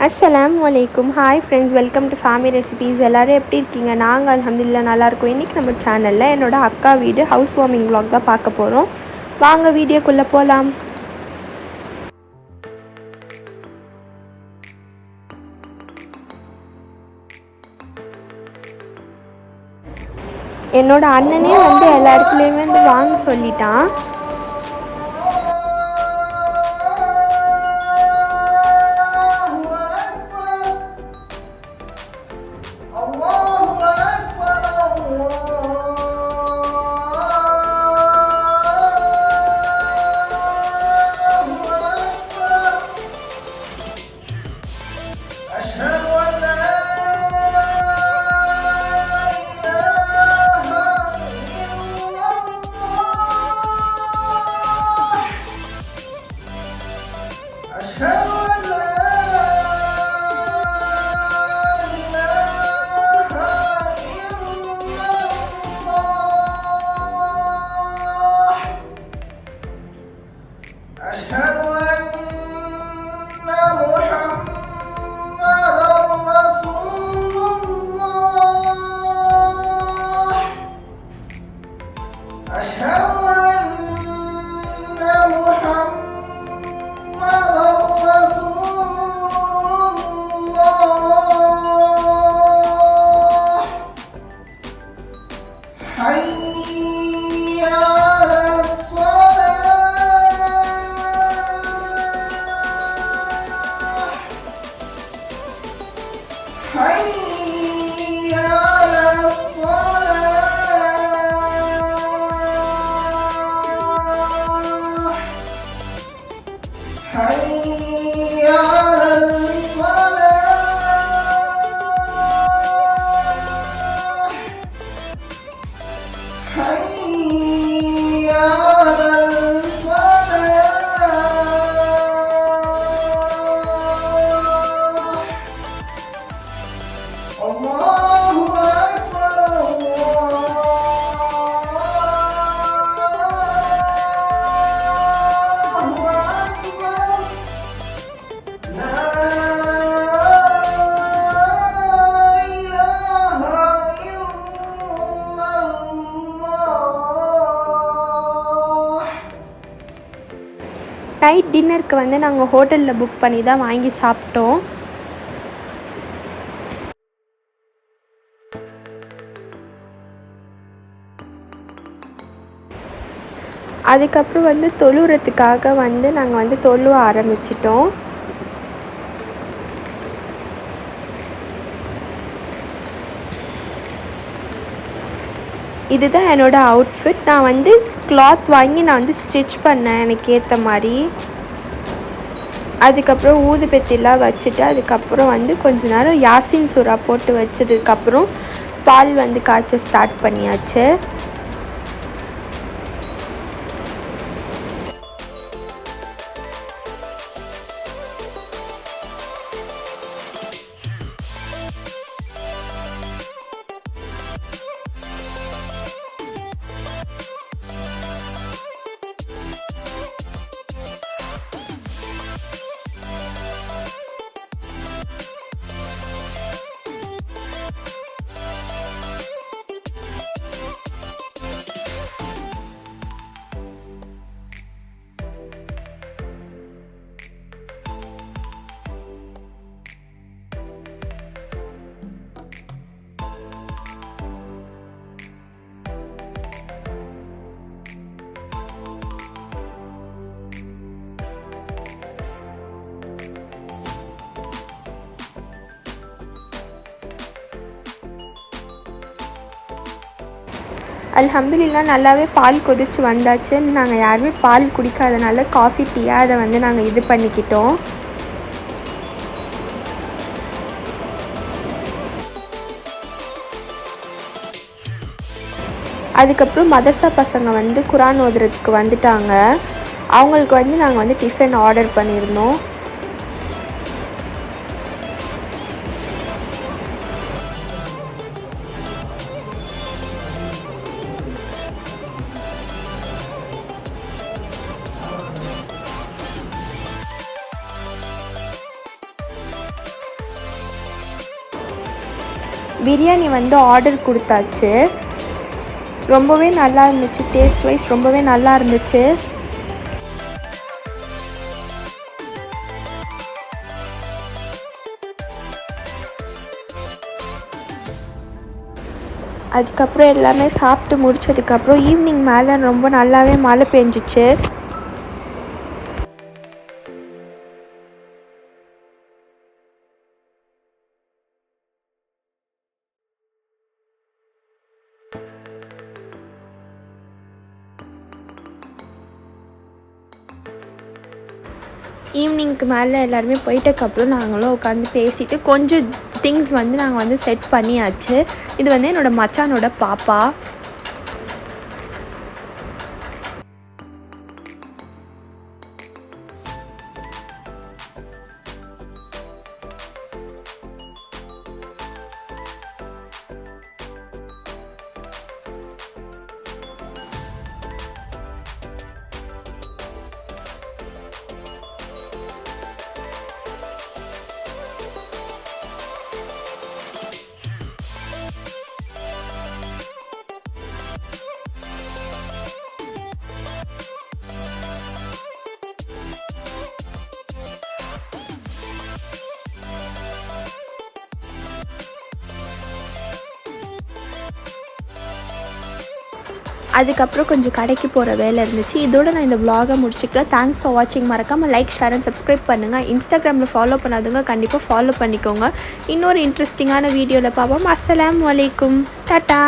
அஸ்ஸலாமு அலைக்கும். Hi friends, welcome to family recipes. எல்லோரும் எப்படி இருக்கீங்க? நாங்கள் அல்ஹம்துலில்லாஹ் நல்லாயிருக்கோம். இன்றைக்கி நம்ம சேனலில் என்னோடய அக்கா வீடு ஹவுஸ் வார்மிங் vlog தான் பார்க்க போகிறோம். வாங்க வீடியோக்குள்ளே போகலாம். என்னோடய அண்ணனே எல்லா இடத்துலையுமே வாங்க சொல்லிட்டான். நைட் டின்னருக்கு நாங்கள் ஹோட்டலில் புக் பண்ணி தான் வாங்கி சாப்பிட்டோம். அதுக்கப்புறம் தொழுறதுக்காக நாங்கள் தொழுவ ஆரம்பிச்சிட்டோம். இதுதான் என்னோடய அவுட்ஃபிட். நான் கிளாத் வாங்கி நான் ஸ்டிச் பண்ணேன் எனக்கு ஏற்ற மாதிரி. அதுக்கப்புறம் ஊதுபத்திலாம் வச்சுட்டு அதுக்கப்புறம் கொஞ்ச நேரம் யாசின் சூரா போட்டு வச்சதுக்கப்புறம் பால் காய்ச்ச ஸ்டார்ட் பண்ணியாச்சு. அல்ஹம்துலில்லாஹ் நல்லாவே பால் கொதிச்சு வந்தாச்சு. நாங்கள் யாருமே பால் குடிக்காதனால காஃபி டீயாக அதை நாங்கள் இது பண்ணிக்கிட்டோம். அதுக்கப்புறம் மதர்சா பசங்க குரான் ஓதுறதுக்கு வந்துட்டாங்க. அவங்களுக்கு நாங்கள் டிஃபன் ஆர்டர் பண்ணியிருந்தோம். பிரியாணி வந்து ஆர்டர் கொடுத்தாச்சு. ரொம்பவே நல்லா இருந்துச்சு, டேஸ்ட் வைஸ் ரொம்பவே நல்லா இருந்துச்சு. அதுக்கப்புறம் எல்லாமே சாப்பிட்டு முடிச்சதுக்கப்புறம் ஈவினிங் மேலே ரொம்ப நல்லாவே மழை பெஞ்சிச்சு. ஈவினிங்க்கு மேலே எல்லாருமே போயிட்டதுக்கப்புறம் நாங்களும் உட்காந்து பேசிவிட்டு கொஞ்சம் திங்ஸ் வந்து நாங்கள் வந்து செட் பண்ணியாச்சு. இது வந்து என்னோடய மச்சானோட பாப்பா. அதுக்கப்புறம் கொஞ்சம் கடைக்கு போகிற வேலை இருந்துச்சு. இதோட நான் இந்த vlog-ஐ முடிச்சுக்கிறேன். தேங்க்ஸ் ஃபார் வாட்சிங். மறக்காமல் லைக், ஷேர் அண்ட் சப்ஸ்கிரைப் பண்ணுங்கள். இன்ஸ்டாகிராமில் ஃபாலோ பண்ணாதவங்க கண்டிப்பாக ஃபாலோ பண்ணிக்கோங்க. இன்னொரு இன்ட்ரெஸ்டிங்கான வீடியோவில் பார்ப்போம். அஸ்ஸலாமு அலைக்கும். டாட்டா.